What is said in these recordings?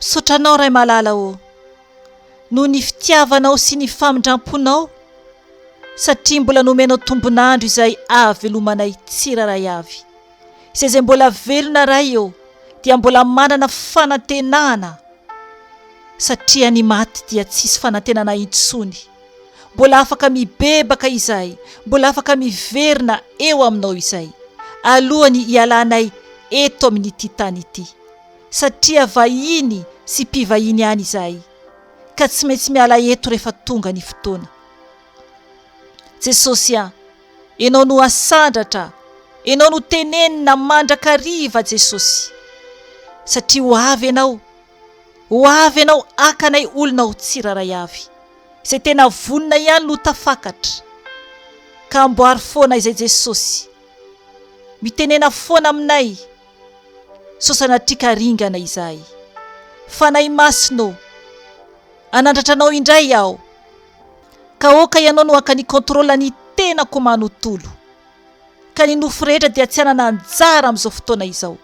Sotranao ray malala o, no ny fitiavanao sy ny famindramponao, satria mbola nomenao tombonandro izay ahavelomanay tsiraray avy. Izay mbola velona ray eo dia mbola manana fanantenana, satria ny maty dia tsisy fanantenana intsony. Mbola afaka mibebaka izay, mbola afaka miverina eo aminao izay, alohany ialanay eto amin'ity tany ity, satria vahiny sy mpivahiny ihany izay, ka tsy maintsy miala eto rehefa tonga ny fotoana. Jesosy a, enao no asandratra, enao no tenenina mandrakariva Jesosy, satria ho avy enao akanay olonao tsiraray avy, izay tena vonina ihany no tafakatra. Ka amboary foana izay Jesosy, mitenena foana aminay, sosana trikaringana izay. Fanahy masinao, anandratranao indray aho, ka oka ianao no aka ny kontrola ny tenako manontolo, ka ny nofo rehetra dia tsy hanana anjara amin'izao fotoana izao.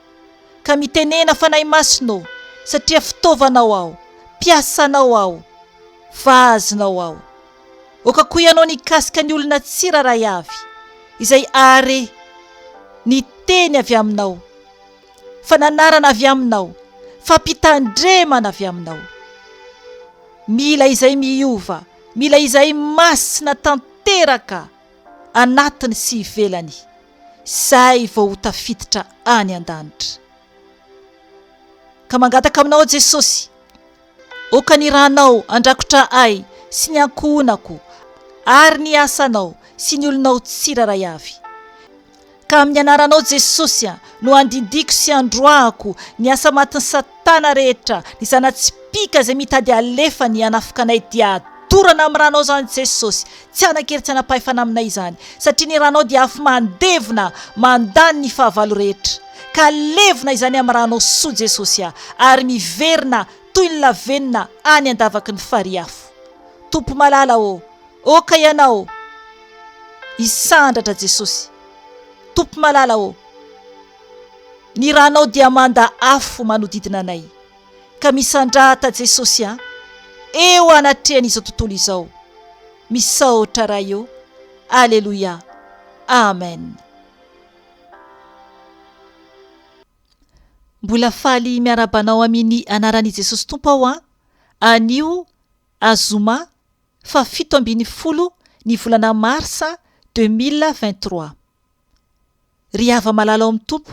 Ka mitenena fanahy masinao, satria fitaovanao aho, mpiasanao aho, vazinao aho. Oka koa ianao nikasika ny olona tsiraray avy, izay are ny teny avy aminao, fananarana avy aminao, fampitandremana avy aminao. Mila izay miova, mila izay masina tanteraka anatiny sy ivelany, zay vao ho tafiditra any an-danitra. Ka mangataka aminao Jesosy, oka ny ranao andrakotra ay sy ny ankohonako, ary ny asanao sy ny olonao tsiraray avy. Ka amin'ny anaranao Jesosy no andindiko sy androahako ny asa matin'ny Satana rehetra, ny zanatsipika izay mitady alefa ny anafika anay dia adorana amin'ny ranao zany Jesosy, tsy anakery tsy anapahefana aminay izany, satria ny ranao dia afy mandevina mandany ny fahavalo rehetra. Ka levina izany amin'ny ranao soa Jesosy ary miverina toy ny lavenina any andavaky ny fariafo. Tompo malala o, oka ianao isandratra Jesosy. Tompo malala o, ny ranao dia manda afo manodidina anay, ka misandrata Jesosy eo anatrehan'izao tontolo izao. Misaotra raha eo. Aleluia. Amen. Mbola faly miarabanao amin'ny anaran'i Jesosy Tompo aho anio azoma fa 17 ny volana Martsa 2023. Ry hava malala ao amin'ny Tompo,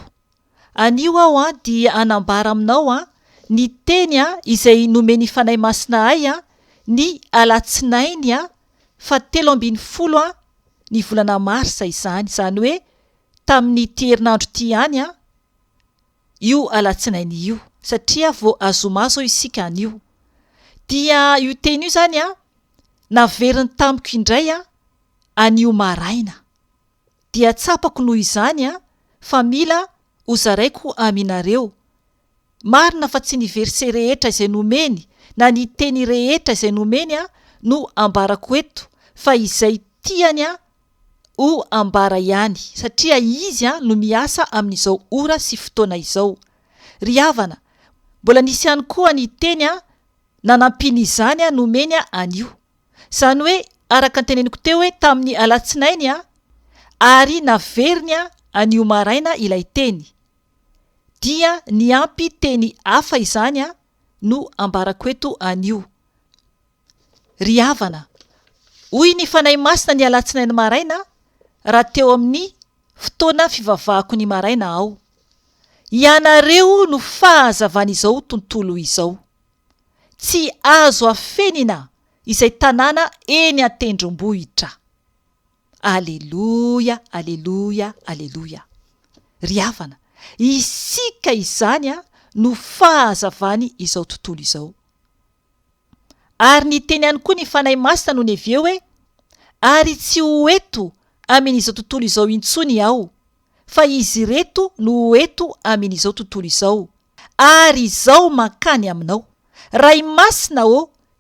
anio aho dia anambara aminao ny teny izay nomeny fanahy masina ay ny alatsinainy 17 ny volana Martsa izany, zany hoe tamin'ny herinandro ty ihany io alatsinainy io, satria vao azoma zao isika anio. Dia io teny io zany naveriny tamiko indray anio maraina, dia tsapako noho izany fa mila hozaraiko aminareo. Marina fa tsy ny verse rehetra izay nomeny na ny teny rehetra izay nomeny no ambarako eto, fa izay tiany ho ambara ihany, satria izy no miasa amin'izao ora sy fotoana izao. Ry havana, mbola nisy ihany koa ny teny nanampiny izany nomeny anio, zany hoe araka ny teneniko teo hoe tamin'ny alatsinainy ary naveriny anio maraina ilay teny, dia niampy teny hafa izany no ambarako eto anio. Ry havana, hoy ny fanahy masina ny alatsinainy maraina raha teo amin'ny fotoana fivavahako ny maraina ao. Ianareo no fahazavan'izao tontolo izao, tsy azo afenina izay tanàna eny an-tendrombohitra. Aleluia, aleluia, aleluia. Ry havana, isika izany no fahazavany izao tontolo izao. Ary ny teny ihany koa ny fanahy masina no neveo hoe, ary tsy ho eto amin'izao tontolo izao intsony aho, fa izy reto no eto amin'izao tontolo izao, ary izao mankany aminao. Ray masina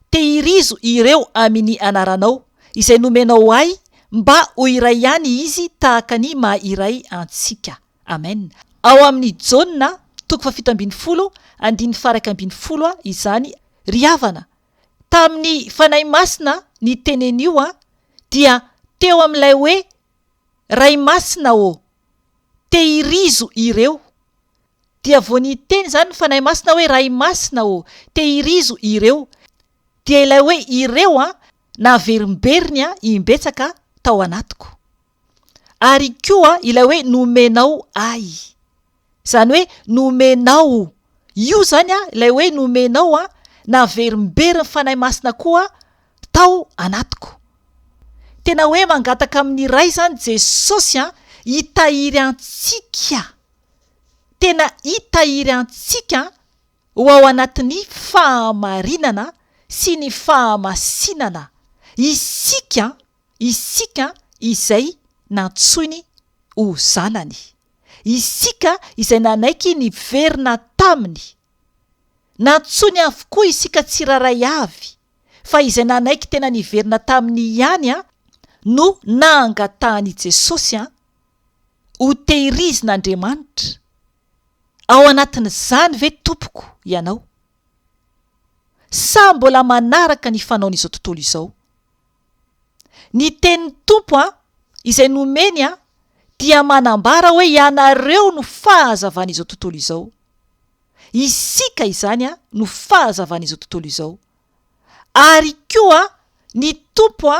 tehirizo ireo amin'ny anaranao, izay nomenao ay mba ho iray ihany izy tahaka ny maha iray antsika. Amen. Ao amin'ny Jaona 17 andiny faraka ambiny folo izany ry havana. Tamin'ny fanahy masina ny teneny io dia teo amin'ilay hoe ray masina tehirizo ireo. Dia vao ny teny zany ny fanahy masina hoe ray masina tehirizo ireo. Dia ilay hoe ireo naverimberiny imbetsaka tao anatiko. Ary koa ilay hoe nomenao ay. Zany hoe nomenao. Io zany ilay hoe nomenao naverimberiny fanahy masina koa tao anatiko. Tena hoe mangataka amin'ny ray zany Jesosy hitahiry antsika. Tena hitahiry antsika ho ao anatin'ny fahamarinana sy ny fahamasinana. Isika izay nantsony ho zanany. Isika izay nanaiky niverina taminy. Nantsony avokoa isika tsiraray avy. Fa izay nanaiky tena niverina taminy ihany no nangatahany Jesosy ho tehirizin'Andriamanitra. Ao anatin'izany ve tompoko ianao? Sa mbola manaraka ny fanaon'izao tontolo izao? Ny tenin'ny Tompo izay nomeny dia manambara hoe ianareo no fahazavan'izao tontolo izao. Isika izany no fahazavan'izao tontolo izao. Ary koa ny Tompo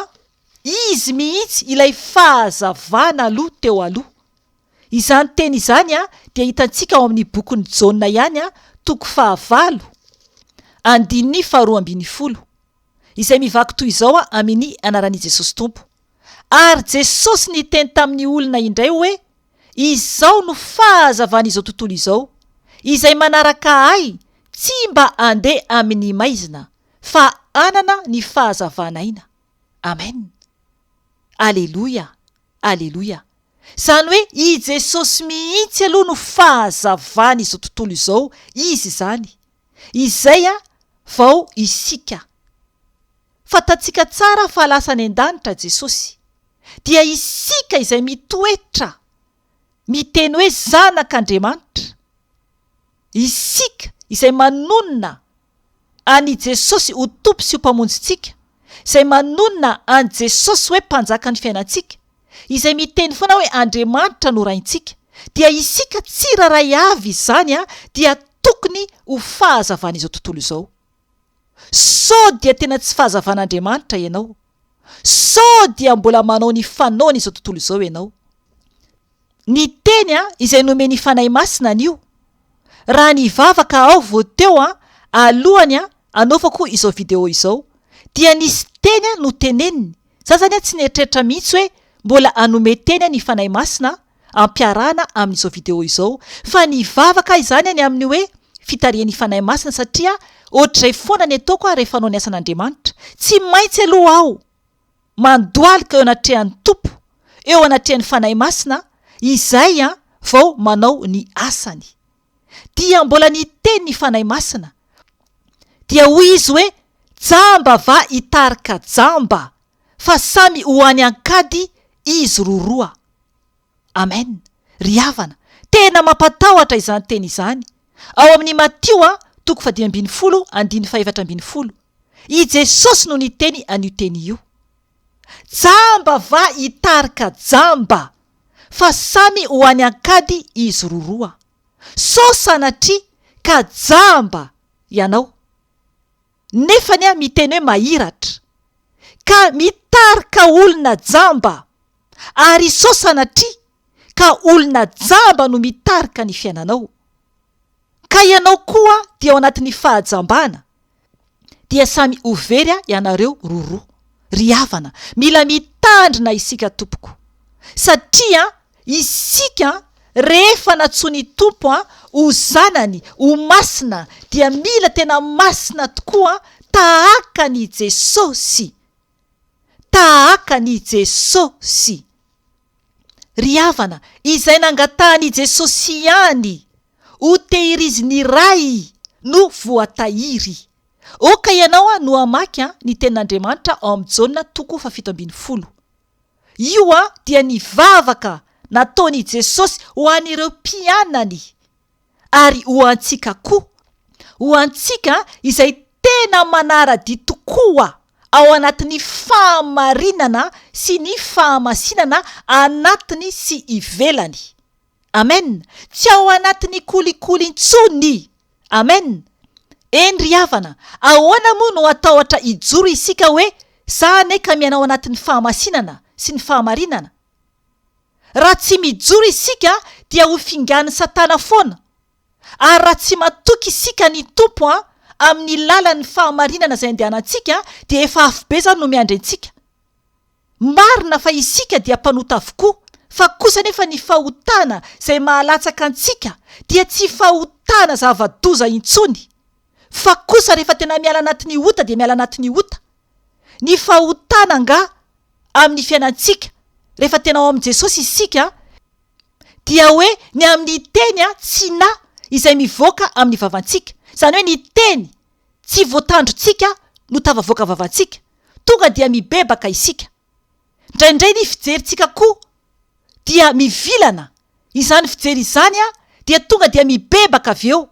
izy mihitsy ilay fahazavana aloha teo aloha. Izany teny izany dia hitantsika ao amin'ny bokin'ny Jaona ihany toko 9 andiny 12 izay mivaky toy izao amin'ny anaran'i Jesosy Tompo. Ary Jesosy niteny tamin'ny olona indray hoe izao no fahazavan'izao tontolo izao, izay manaraka ay tsy mba andeha amin'ny maizina fa anana ny fahazavanaina. Amen. Aleluia. Aleluia. Zany hoe i Jesosy mihitsy aloha no fahazavany izao tontolo izao izy zany. Izay vao isika. Fatatsika tsara fa lasa ny an-danitra Jesosy. Dia isika izay mitoetra, miteny hoe zanak'Andriamanitra. Isika izay manonona any Jesosy ho tompo sy ho mpamonjintsika. Izay manonona any Jesosy hoe mpanjaka ny fiainantsika. Izay miteny foana hoe Andriamanitra no raintsika. Dia isika tsiraray avy izany dia tokony ho fahazavan'izao tontolo izao. So dia tena tsy fahazavan'Andriamanitra ianao. So dia mbola manao ny fanaony izao tontolo izao ianao. Ny teny izay nomeny fanahy masina anio. Raha nivavaka ao vao teo alohany anaovako izao video izao, dia nisy teny no teneniny. Zany tsy nietreritra mihitsy hoe mbola anome teny ny fanahy masina ampiarana amin'izao video izao, fa nivavaka izany any amin'ny hoe fitarian'ny fanahy masina satria ohatray foana ny ataoko rehefa anao ny asan'Andriamanitra. Tsy maintsy aloha aho mandoalika eo anatrehan'ny Tompo, eo anatrehan'ny fanahy masina izay vao manao ny asany. Dia mbola niteny ny fanahy masina. Dia hoy izy hoe Jamba va Hitarika Jamba, fa Samy ho any An-Kady izy Roroa. Amen. Ry havana, tena mampatahotra izany teny izany. Ao amin'ny Matio toko 12 andiny 17. I Jesosy no niteny an'io teny io. Jamba va Hitarika Jamba, fa Samy ho any An-Kady izy Roroa. So sanatria ka Jamba ianao. Nefany miteny hoe mahiratra. Ka mitarika olona Jamba. Ary so sanatria ka olona Jamba no mitarika ny fiainanao. Ka ianao koa dia ao anatin'ny fahajambana. Dia samy overy ianareo Roroa. Ry havana, mila mitandrina isika tompoko. Satria isika rehefa natsony Tompo ho zanany, ho masina, dia mila tena masina tokoa tahaka ny Jesosy. Tahaka ny Jesosy. Ry havana, izay nangatahany Jesosy ihany ho tehiriziny ray no voatahiry. Oka ianao no amaky ny tenin'Andriamanitra ao amin'ny Jaona toko 17. Io dia nivavaka nataony Jesosy ho an'ireo mpianany. ary ho antsika koa, ho antsika izay tena manara-dia tokoa ao anatin'ny fahamarinana sy ny fahamasinana anatiny sy ivelany. Amen. Tsy ao anatin'ny kolikoly intsony. Amen. Eny ry havana, ahoana moa no atahotra ijoro isika hoe zany ka mianao anatin'ny fahamasinana sy ny fahamarinana? Raha tsy mijoro isika dia ho fingan'ny Satana foana. Ary raha tsy matoky isika ny tompo amin'ny lalan'ny fahamarinana izay andehanantsika dia efa afobe zany no miandry antsika. Marina fa isika dia mpanota avokoa, fa kosa nefa ny fahotana izay mahalatsaka antsika dia tsy fahotana zava-doza intsony, fa kosa rehefa tena miala anatin'ny ota dia miala anatin'ny ota. Ny fahotana nga amin'ny fiainantsika rehefa tena ao amin'i Jesosy isika dia hoe ny amin'ny teny tsy na izay mivoaka amin'ny vavantsika. Zany hoe ny teny tsy voatandrontsika no tavavoaka vavantsika, tonga dia mibebaka isika. Indraindray ny fijerintsika koa dia mivilana, izany fijery izany dia tonga dia mibebaka avy eo.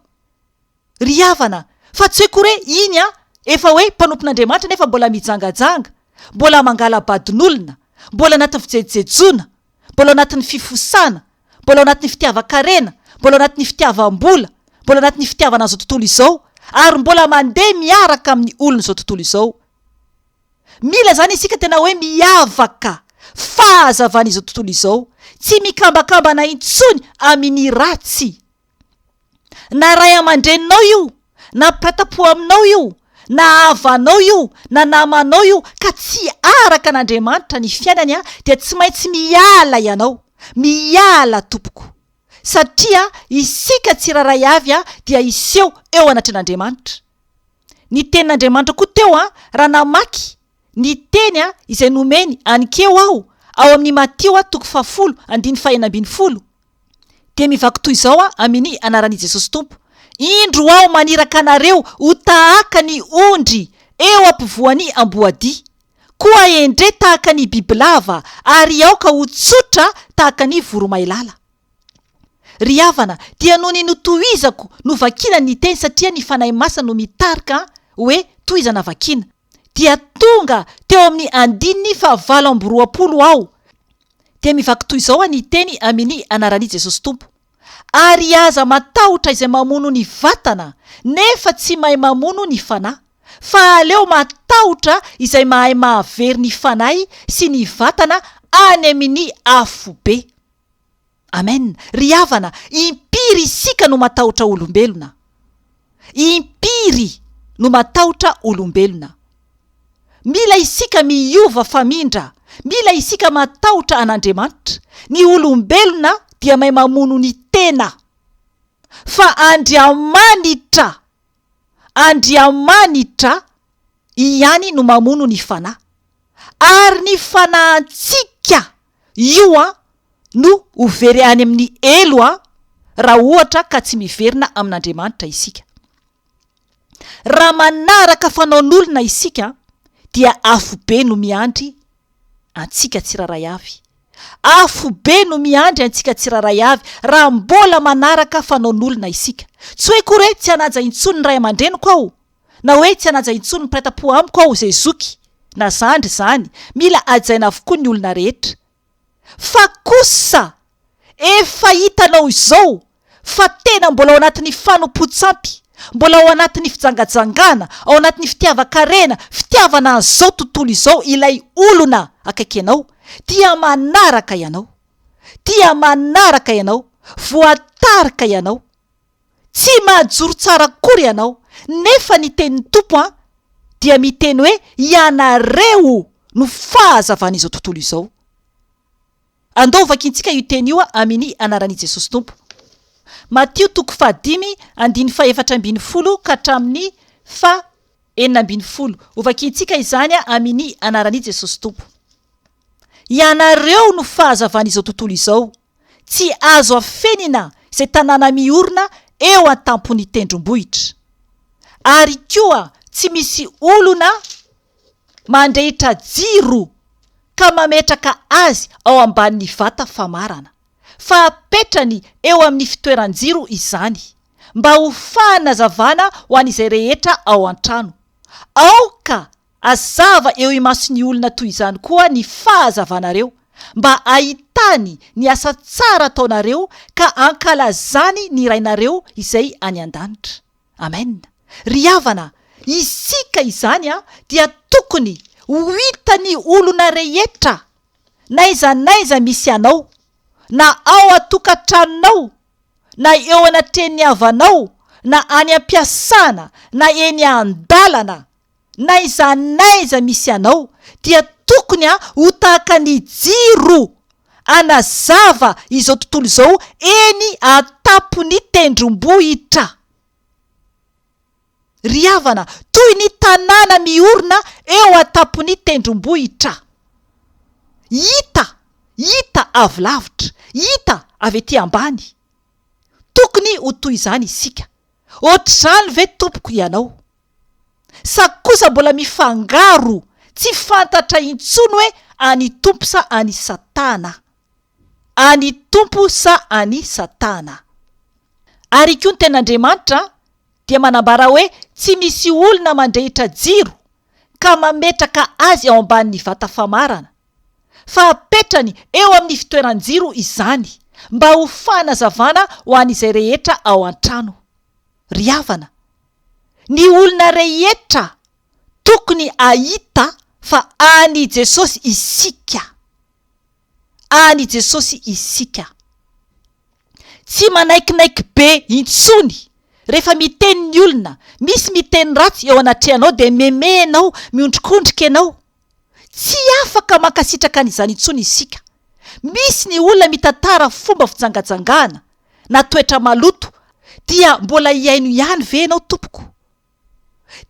Ry havana, fa tsy hoe koa iny efa hoe mpanompon'Andriamanitra nefa mbola mijangajanga, mbola mangala badin'olona, mbola anatin'ny fijejejona, mbola anatin'ny fifosana, mbola anatin'ny fitiavan-karena, mbola anatin'ny fitiavam-bola, mbola anatin'ny fitiavana izao tontolo izao, ary mbola mandeha miaraka amin'ny olona izao tontolo izao. Mila zany isika tena hoe miavaka fahazavana izao tontolo izao, tsy mikambakambana intsony amin'ny ratsy. Na ray aman-dreninao io, na mpiratapo aminao io, na havanao io, na namanao io, ka tsy araka an'Andriamanitra ny fiainany dia tsy maintsy miala ianao, miala tompoko. Satria isika tsiraray avy dia iseho eo anatin'Andriamanitra. Ny tenin'Andriamanitra koa teo raha namaky ny teny izay nomeny An-Kady ao amin'ny Matio 10:4 dia mivaky toy izao amin'ny anaran'i Jesosy Tompo. Indro aho maniraka anareo ho tahaka ny ondry eo ampovoan'ny amboadia, koa endre tahaka ny bibilava, ary aoka ho tsotra tahaka ny voromailala. Ry havana, dia noho ny notohizako no vakina ny teny, satria ny fanahy masina no mitarika hoe tohizana vakina, dia tonga teo amin'ny 5:20 aho. Dia mivaky toy izao ny teny amin'ny anaran'i Jesosy Tompo. Ary aza matahotra izay mamono ny vatana nefa tsy mahay mamono ny fanahy, fa aleo matahotra izay mahay mahavery ny fanahy sy ny vatana any amin'ny afobe. Amen. Ry havana, impiry isika no matahotra olombelona. Impiry no matahotra olombelona. Mila isika miova famindra, mila isika matahotra an'Andriamanitra. Ny olombelona dia mahay mamono ny tena, fa Andriamanitra ihany no mamono ny fanahy. Ary ny fanahintsika io no hovery any amin'ny elo raha ohatra ka tsy miverina amin'Andriamanitra isika. Raha manaraka fanaon'olona isika dia afobe no miandry antsika tsiraray avy. Afobe no miandry antsika tsiraray avy raha mbola manaraka fanaon'olona isika. Tsy hoe koa tsy hanaja intsony ny ray aman-dreniko aho, na hoe tsy hanaja intsony ny mpiratapo amiko aho izay zoky, na zandry zany. Mila ajaina avokoa ny olona rehetra. Fa kosa efa hitanao izao fa tena mbola ao anatin'ny fanompo-tsampy, mbola ao anatin'ny fijangajangana, ao anatin'ny fitiavan-karena, fitiavana an'izao tontolo izao ilay olona akaiky ianao, dia manaraka ianao, voatarika ianao, tsy mahajoro tsara akory ianao. Nefa ny tenin'ny Tompo dia miteny hoe ianareo no fahazavana izao tontolo izao. Andao vakintsika io teny io amin'ny anaran'i Jesosy Tompo. Matio 5:4 ka hatramin'ny 9:40. Ovakintsika izany amin'ny anaran'i Jesosy Tompo. Ianareo no fahazavana izao tontolo izao. Tsy azo afenina izay tanàna miorina eo an-tampony tendrombohitra. Ary koa tsy misy olona mandrehitra jiro ka mametraka azy ao ambanin'ny vata famarana, fa apetrany eo amin'ny fitoeran-jiro izany. mba ho fanazavana ho an'izay rehetra ao an-trano. Aoka azava eo imason'ny olona toy izany koa ny fahazavanareo, mba ahitany ny asa tsara ataonareo ka ankalazany ny rainareo izay any an-danitra. Amen. Ry havana, isika izany dia tokony ho hitany olona rehetra, naiza misy anao, na ao atokantranonao, na eo anatreny havanao, na any am-piasana, na eny an-dalana, naiza misy anao, dia tokony ho tahaka ny jiro anazava izao tontolo izao eny atapony tendrombohitra. Ry havana, toy ny tanàna miorina eo atapony tendrombohitra. Hita avy lavitra, hita avy ety ambany. Tokony ho toy izany isika. Ohatr'izany ve tompoko ianao? Sa kosa mbola mifangaro, tsy fantatra intsony hoe any tompo sa any satana. Any tompo sa any satana. Ary koa ny ten'Andriamanitra dia manambara hoe tsy misy olona mandrehitra jiro ka mametraka azy ao ambanin'ny vata famarana, fa apetrany eo amin'ny fitoeran-jiro izany, mba ho fanazavana ho an'izay rehetra ao an-trano. Ry havana, ny olona rehetra tokony ahita fa any Jesosy isika. Any Jesosy isika. Tsy manaikinaiky be intsony rehefa miteny ny olona. Misy miteny ratsy eo anatrehanao dia memenao, miondrikondrika ianao. Tsy afaka mankasitraka an'izany intsony isika. Misy ny olona mitantara fomba fijangajangana na toetra maloto, dia mbola iaino ihany ve ianao tompoko?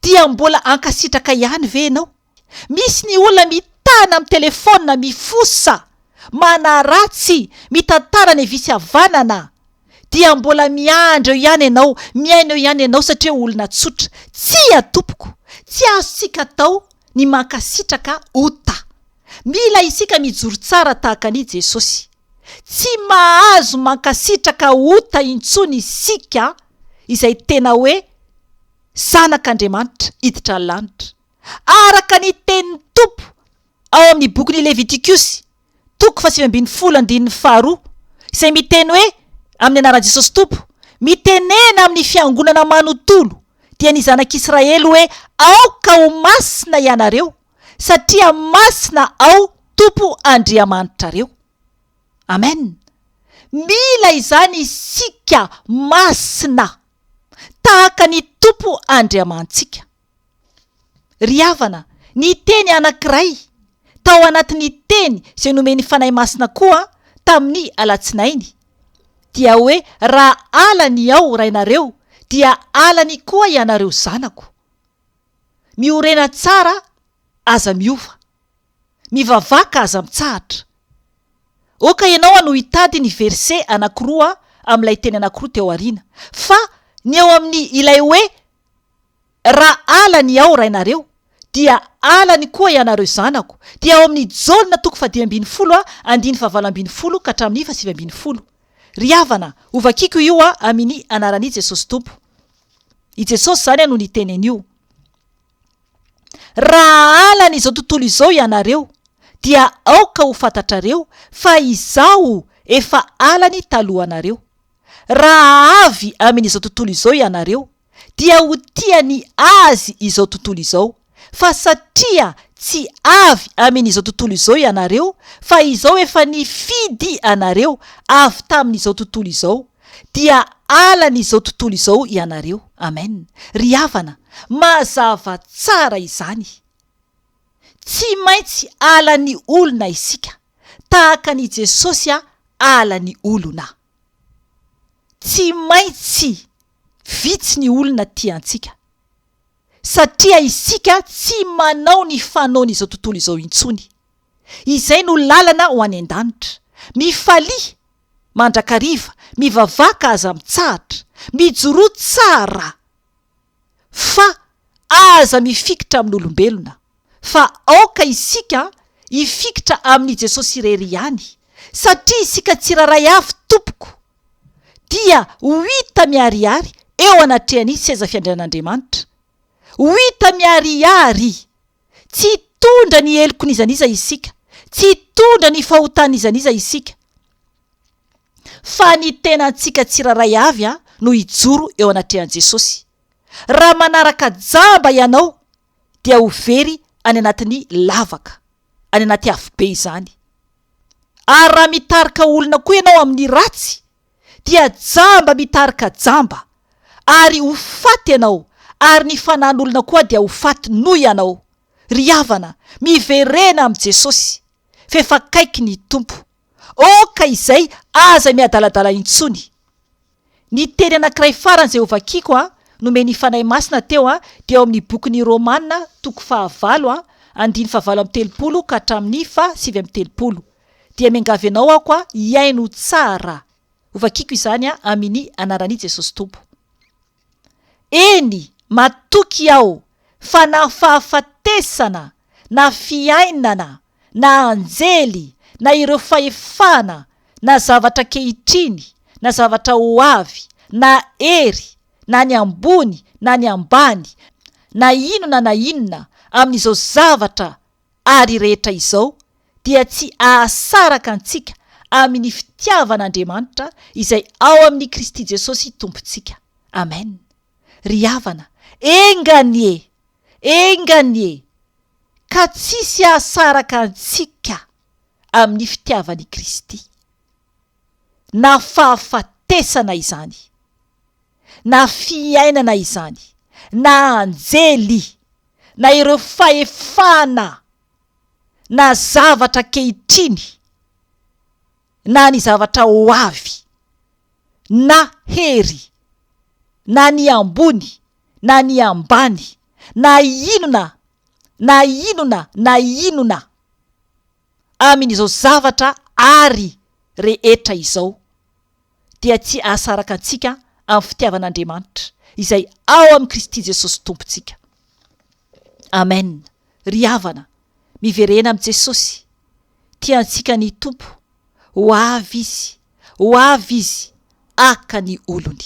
Dia mbola ankasitraka ihany ve ianao? Misy ny olona mitana amin'ny telefona mifosa, manaratsy, mitantara ny visy havanana, dia mbola miandro ihany ianao, miaino ihany ianao satria olona tsotra. Tsy tompoko, tsy azosika atao ny mankasitraka ota. Mila isika mijoro tsara tahaka ny Jesosy. Tsy mahazo mankasitraka ota intsony isika izay tena hoe zanak'Andriamanitra hiditra lanitra. Araka ny tenin'ny Tompo ao amin'ny bokin'ny Levitikosy 7:12 izay miteny hoe amin'ny anaran'i Jesosy Tompo, mitenena amin'ny fiangonana manontolo dia ny zanak'Israely hoe aoka ho masina ianareo, satria masina ao Tompo Andriamanitrareo. Amen. Mila izany isika masina tahaka ny Tompo Andriamantsika. Ry havana, ny teny anankiray tao anatin'ny teny izay nomeny fanahy masina koa tamin'ny alatsinainy dia hoe raha alany ao rainareo dia alany koa ianareo zanako. Miorena tsara aza miova, mivavaka aza mitsahatra. Oka ianao no hitady ny verse anankiroa amin'ilay teny anankiroa teo aoriana, fa ny eo amin'ny ilay hoe raha alany ao rainareo dia alany koa ianareo zanako, dia ao amin'ny Jaona 2:12 ka hatramin'ny 7:20. Ry havana, ovakiko io amin'ny anaran'i Jesosy Tompo. I Jesosy zany no niteny an'io. Raha alany izao tontolo izao ianareo dia aoka ho fantatrareo fa izao efa alany talohanareo. Raha avy amin'izao tontolo izao ianareo dia ho tiany azy izao tontolo izao, fa satria tsy avy amin'izao tontolo izao ianareo fa izao efa nifidy anareo avy tamin'izao tontolo izao, dia alan'izao tontolo izao ianareo. Amen. Ry havana, mazava tsara izany. Tsy maintsy alan'ny olona isika tahaka ny Jesosy alan'ny olona. Tsy maintsy vitsy ny olona tiantsika, satria isika tsy manao ny fanaon'izao tontolo izao intsony. Izay no lalana ho any an-danitra. Mifalia mandrakariva, mivavaka aza mitsahatra, mijoro tsara, fa aza mifikitra amin'olombelona. Fa aoka isika hifikitra amin'ny Jesosy irery ihany, satria isika tsiraray avy tompoko dia ho hita miarihary eo anatrehany seza fiandrian'Andriamanitra. Ho hita miariary, tsy hitondra ny helokon'izaniza isika, tsy hitondra ny fahotan'izaniza isika, fa ny tenantsika tsiraray avy no hijoro eo anatrehan Jesosy. Raha manaraka jamba ianao dia ho very any anatin'ny lavaka, any anaty afobe izany. Ary raha mitarika olona koa ianao amin'ny ratsy dia jamba mitarika jamba, ary ho faty ianao, ary ny fanan'olona koa dia ho faty noho ianao. Ry havana, miverena amin'i Jesosy, fefakaiky ny Tompo. Oka izay aza miadaladala intsony. Ny teny anankiray farany izay hovakiako nomeny fanahy masina teo dia ao amin'ny bokin'ny Romana 9:7-30 ka hatramin'ny 7:30. Dia miangavy anao ako iaino tsara. Hovakiako izany amin'ny anaran'i Jesosy Tompo. Eny, matoky aho fa na fahafatesana, na fiainana, na anjely, na ireo fahefana, na zavatra kehitriny, na zavatra ho avy, na ery, na ny ambony, na ny ambany, na inona amin'izao zavatra ary rehetra izao, dia tsy ahasaraka antsika amin'ny fitiavan'Andriamanitra izay ao amin'ny Kristy Jesosy Tompontsika. Amen. Ry havana, enganie, ka tsisy ahasaraka antsika amin'ny fitiavan'i Kristy. Na fahafatesana izany, na fiainana izany, na anjely, na ireo fahefana, na zavatra kehitriny, na ny zavatra ho avy, na hery, na ny ambony, na ny ambany, na inona amin'izao zavatra ary rehetra izao, dia tsy ahasaraka antsika amin'ny fitiavan'Andriamanitra izay ao amin'ny Kristy Jesosy Tompontsika. Amen. Ry havana, miverena amin'i Jesosy, tiantsika ny Tompo, ho avy izy aka ny olony.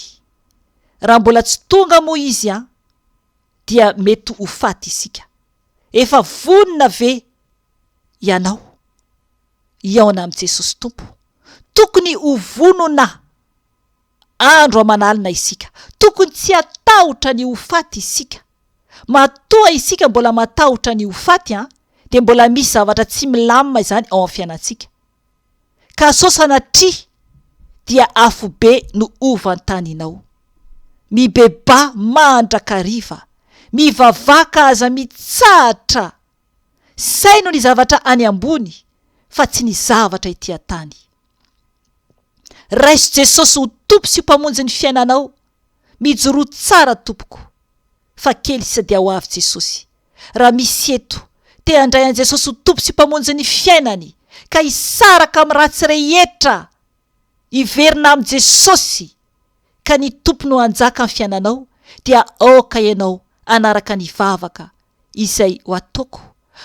Raha mbola tsy tonga moa izy dia mety ho faty isika. Efa vonona ve ianao iaona amin'i Jesosy Tompo? Tokony ho vonona andro amanalina isika. Tokony tsy hatahotra ny ho faty isika. Matoa isika mbola matahotra ny ho faty dia mbola misy zavatra tsy milamina izany ao amin'ny fiainantsika. Ka sao sanatria dia afobe no ovantaninao. Mibeba mandrakariva, mivavaka aza mitsahatra. Saino ny zavatra any ambony, fa tsy ny zavatra ety an-tany. Raiso Jesosy ho tompo sy mpamonjy ny fiainanao. Mijoro tsara tompoko, fa Félicia dia ho avy Jesosy. Raha misy eto te handray an Jesosy ho tompo sy mpamonjy ny fiainany, ka hisaraka amin'ny ratsy rehetra, hiverina amin'i Jesosy, ka ny tompo no hanjaka ny fiainanao, dia aoka ianao anaraka ny vavaka izay ho ataoko.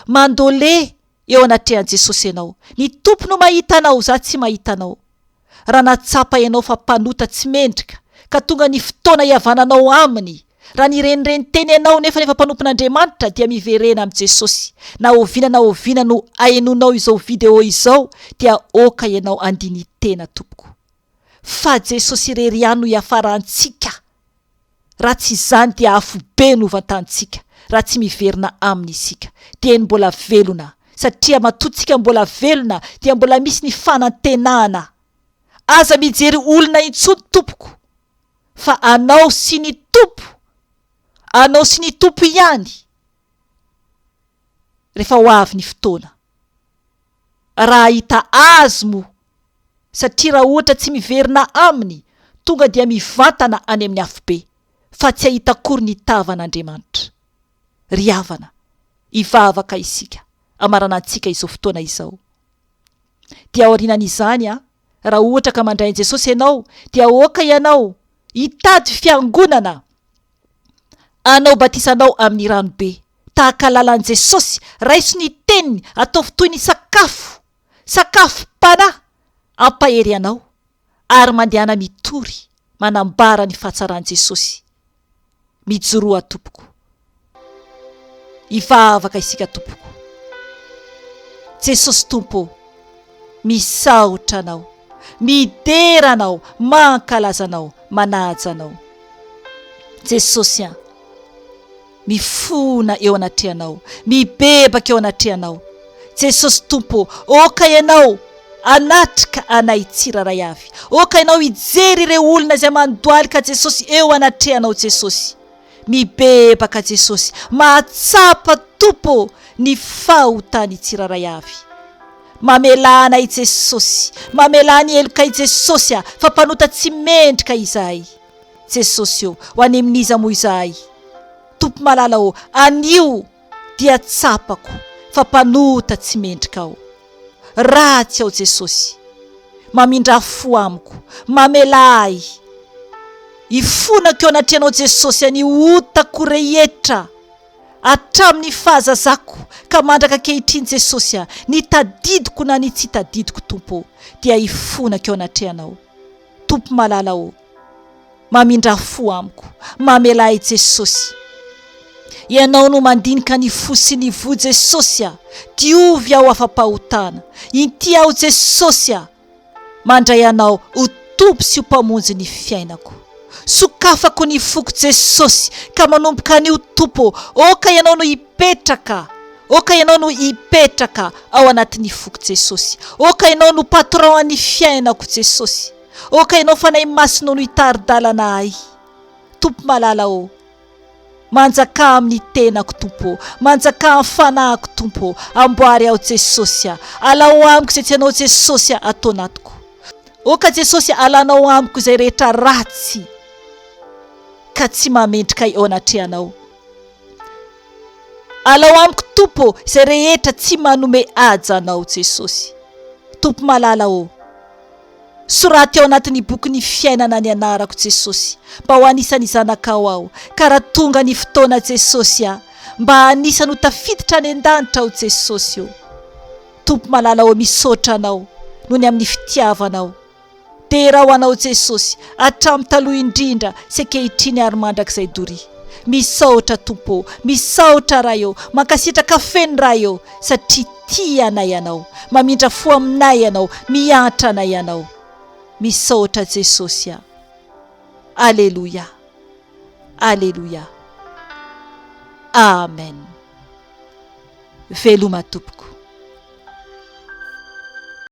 Mandole eo anatrehan Jesosy ianao. Ny tompo no mahita anao, za tsy mahita anao. Raha natsapa ianao fa mpanota tsy mendrika, ka tonga ny fotoana hiavananao aminy, raha nirenireny teny ianao nefa mpanompon'Andriamanitra, dia miverena amin'i Jesosy. Na oviana no ahenonao izao video izao, dia oka ianao andiny tena tompoko. Fa Jesosy irery ihany no hiafarantsika. Raha tsy izany dia afobe no ovantantsika, raha tsy miverina aminy isika. Dia mbola velona, satria matotsika mbola velona, dia mbola misy ny fanantenana. Aza mijery olona intsony tompoko, fa anao sy ny tompo ihany. Rehefa ho avy ny fotoana, raha hita azy moa, satria raha ohatra tsy miverina aminy, tonga dia mivantana any amin'ny afobe, fa tsy hahita akory ny tavan'Andriamanitra. Ry havana, hivavaka isika amaranantsika izao fotoana izao. Dia aorianan'izany raha ohatra ka mandray an Jesosy ianao, dia oka ianao hitady fiangonana, anao batisanao amin'ny ranobe, tahaka lalan'i Jesosy. Raiso ny teniny, ataovy toy ny sakafom-panahy, ampahery anao, ary mandehana mitory manambara ny fahatsaran'i Jesosy mijoroa tompoko, ivavaka isika tompoko. Jesosy Tompo, misaotra anao, midera anao, mankalaza anao, manaja anao. Jesosy mifona eo anatrehanao, mibebaka eo anatrehanao. Jesosy Tompo, oka ianao anatrika anay tsiraray avy, oka ianao ijery ireo olona izay mandoalika Jesosy eo anatrehanao. Jesosy mibebaka, Jesosy mahatsapa Tompo ny fahotany tsiraray avy. Mamelanay Jesosy, mamelany elokay Jesosy fa mpanota tsy mendrika izahay. Jesosy ho any amin'iza moa izahay. Tompo malala anio dia tsapako fa mpanota tsy mendrika aho. Ratsy aho Jesosy, mamindra fo amiko, mamelay ifonako eo anatrehanao Jesosy, any otako rehetra hatramin'ny fahazazako ka mandraka ankehitriny Jesosy, ny tadidiko na ny tsy tadidiko Tompo dia ifonako eo anatrehanao. Tompo malala mamindra fo amiko, mamelay Jesosy. Ianao no mandinika ny fo sy ny vo Jesosy, diovy aho afa-pahotana. Inty aho Jesosy, mandray anao ho tompo sy ho mpamonjy ny fiainako. Sokafako ny foko Jesosy ka manomboka an'io Tompo, oka ianao no hipetraka, oka ianao no hipetraka ao anatin'ny foko Jesosy. Oka ianao no patron an'ny fiainako Jesosy. Oka ianao fanahy masina no hitari-dalana ahy. Tompo malala manjaka amin'ny tenako Tompo, manjaka amin'ny fanahiko Tompo, amboary aho Jesosy, alao amiko izay tianao Jesosy atao anatiko. Oka Jesosy alanao amiko izay rehetra ratsy ka tsy mamendrika eo anatrehanao. Alao amiko Tompo izay rehetra tsy manome haja anao Jesosy. Tompo malala soraty ao anatin'ny boky fiainana ny anarako Jesosy, mba ho anisan'ny zanakao aho, ka raha tonga ny fotoana Jesosy, mba anisany ho tafiditra any an-danitra aho Jesosy. Tompo malala misaotra anao noho ny amin'ny fitiavanao. Dera ho anao Jesosy hatramin'ny taloha indrindra sy ankehitriny ary mandrakizay dory. Misaotra Tompo, misaotra raha mankasitraka feno raha satria tia anay ianao, mamindra fo aminay ianao, miantra anay ianao. Misaotra Jesosy. Alleluia, alleluia, amen. Veloma tompoko.